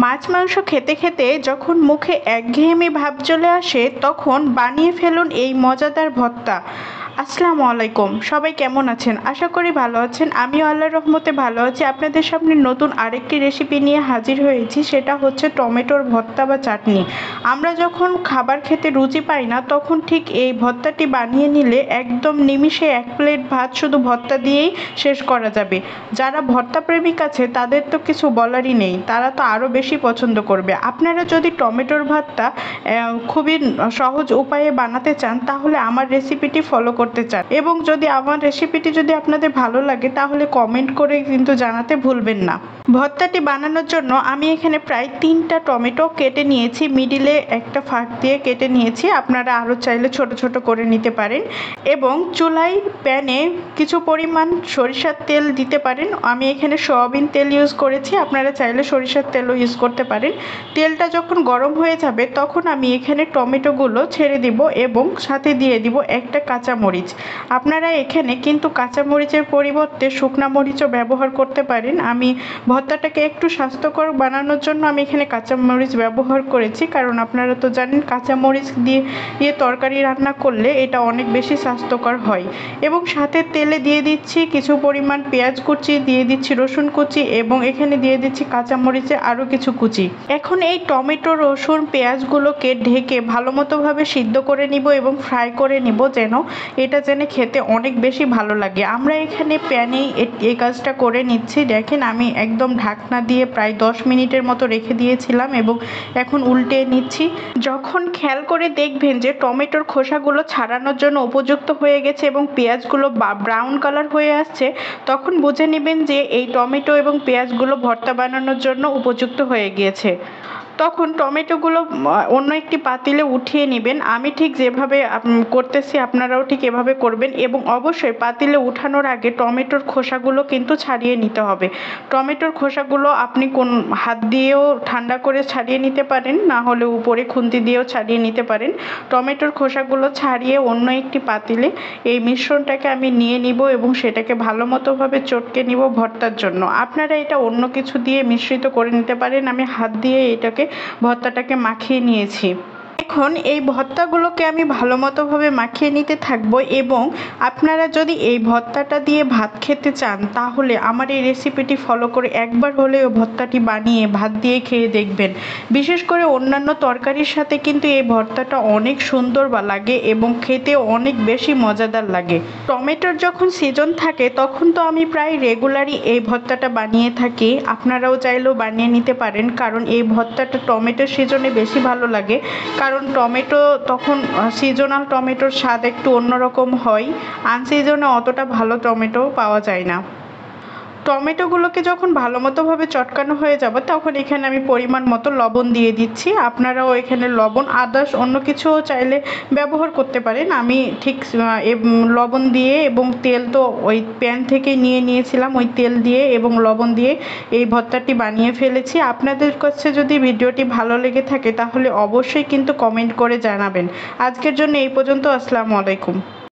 মাছ মাংস খেতে খেতে যখন মুখে একঘেয়েমি ভাব চলে আসে তখন বানিয়ে ফেলুন এই মজাদার ভর্তা। আসসালামু আলাইকুম, সবাই কেমন আছেন? আশা করি ভালো আছেন। আমিও আল্লাহর রহমতে ভালো আছি। আপনাদের সামনে নতুন আরেকটি রেসিপি নিয়ে হাজির হয়েছি, সেটা হচ্ছে টমেটোর ভর্তা বা চাটনি। আমরা যখন খাবার খেতে রুচি পাই না তখন ঠিক এই ভর্তাটি বানিয়ে নিলে একদম নিমিষে এক প্লেট ভাত শুধু ভর্তা দিয়েই শেষ করা যাবে। যারা ভর্তা প্রেমিক আছে তাদের তো কিছু বলারই নেই, তারা তো আরও বেশি পছন্দ করবে। আপনারা যদি টমেটোর ভর্তা খুবই সহজ উপায়ে বানাতে চান তাহলে আমার রেসিপিটি ফলো করতে চান, এবং যদি আমার রেসিপিটি যদি আপনাদের ভালো লাগে তাহলে কমেন্ট করে কিন্তু জানাতে ভুলবেন না। ভর্তাটি বানানোর জন্য আমি এখানে প্রায় 3টা টমেটো কেটে নিয়েছি, মিডিলে একটা ফাঁক দিয়ে কেটে নিয়েছি। আপনারা আরও চাইলে ছোট ছোট করে নিতে পারেন, এবং চুলায় প্যানে কিছু পরিমাণ সরিষার তেল দিতে পারেন। আমি এখানে সয়াবিন তেল ইউজ করেছি, আপনারা চাইলে সরিষার তেলও ইউজ করতে পারেন। তেলটা যখন গরম হয়ে যাবে তখন আমি এখানে টমেটোগুলো ছেড়ে দিব এবং সাথে দিয়ে দিব একটা কাঁচামরিচ। আপনারা এখানে কিন্তু কাঁচামরিচের পরিবর্তে শুকনা মরিচও ব্যবহার করতে পারেন। আমি ভর্তাটাকে একটু স্বাস্থ্যকর বানানোর জন্য আমি এখানে কাঁচামরিচ ব্যবহার করেছি, কারণ আপনারা তো জানেন কাঁচামরিচ দিয়ে তরকারি রান্না করলে এটা অনেক বেশি স্বাস্থ্যকর হয়। এবং সাথে তেলে দিয়ে দিচ্ছি কিছু পরিমাণ পেঁয়াজ কুচি, দিয়ে দিচ্ছি রসুন কুচি, এবং এখানে দিয়ে দিচ্ছি কাঁচামরিচে আরও কিছু কুচি। এখন এই টমেটো, রসুন, পেঁয়াজগুলোকে ঢেকে ভালো মতোভাবে সিদ্ধ করে নিব এবং ফ্রাই করে নিব, যেন খেতে অনেক বেশি ভালো লাগে। আমরা এখানে প্যানেই এই কাজটা করে নিচ্ছি। দেখেন আমি একদম ঢাকনা দিয়ে প্রায় 10 মিনিটের মতো রেখে দিয়েছিলাম এবং এখন উল্টে নিচ্ছি। যখন খেয়াল করে দেখবেন যে টমেটোর খোসাগুলো ছাড়ানোর জন্য উপযুক্ত হয়ে গেছে এবং পেঁয়াজগুলো ব্রাউন কালার হয়ে আসছে, তখন বুঝে নেবেন যে এই টমেটো এবং পেঁয়াজগুলো ভর্তা বানানোর জন্য উপযুক্ত হয়ে গিয়েছে। তখন টমেটোগুলো অন্য একটি পাতিলে উঠিয়ে নেবেন। আমি ঠিক যেভাবে করতেছি আপনারাও ঠিক এভাবে করবেন, এবং অবশ্যই পাতিলে উঠানোর আগে টমেটোর খোসাগুলো কিন্তু ছাড়িয়ে নিতে হবে। টমেটোর খোসাগুলো আপনি কোন হাত দিয়েও ঠান্ডা করে ছাড়িয়ে নিতে পারেন, না হলে উপরে খুন্তি দিয়েও ছাড়িয়ে নিতে পারেন। টমেটোর খোসাগুলো ছাড়িয়ে অন্য একটি পাতিলে এই মিশ্রণটাকে আমি নিয়ে নিব এবং সেটাকে ভালো মতোভাবে চটকে নিব ভর্তার জন্য। আপনারা এটা অন্য কিছু দিয়ে মিশ্রিত করে নিতে পারেন। আমি হাত দিয়ে ভর্তাটাকে মাখিয়ে নিয়েছি। এখন এই ভর্তাগুলোকে আমি ভালো মতোভাবে মাখিয়ে নিতে থাকবো, এবং আপনারা যদি এই ভর্তাটা দিয়ে ভাত খেতে চান তাহলে আমার এই রেসিপিটি ফলো করে একবার হলেও ভর্তাটি বানিয়ে ভাত দিয়ে খেয়ে দেখবেন। বিশেষ করে অন্যান্য তরকারির সাথে কিন্তু এই ভর্তাটা অনেক সুন্দর লাগে এবং খেতে অনেক বেশি মজাদার লাগে। টমেটোর যখন সিজন থাকে তখন তো আমি প্রায় রেগুলারই এই ভর্তাটা বানিয়ে থাকি। আপনারাও চাইলেও বানিয়ে নিতে পারেন, কারণ এই ভর্তাটা টমেটোর সিজনে বেশি ভালো লাগে। কারণ টমেটো তখন সিজনাল টমেটোর স্বাদ একটু অন্যরকম হয়, আনসিজনে অতটা ভালো টমেটো পাওয়া যায় না। টমেটোগুলোকে যখন ভালো মতোভাবে চটকানো হয়ে যাবে তখন এখানে আমি পরিমাণ মতো লবণ দিয়ে দিচ্ছি। আপনারাও এখানে লবণ, আদার্স অন্য কিছুও চাইলে ব্যবহার করতে পারেন। আমি ঠিক লবণ দিয়ে এবং তেল তো ওই প্যান থেকে নিয়েছিলাম, ওই তেল দিয়ে এবং লবণ দিয়ে এই ভর্তাটি বানিয়ে ফেলেছি। আপনাদের কাছে যদি ভিডিওটি ভালো লেগে থাকে তাহলে অবশ্যই কিন্তু কমেন্ট করে জানাবেন। আজকের জন্য এই পর্যন্ত। আসসালামু আলাইকুম।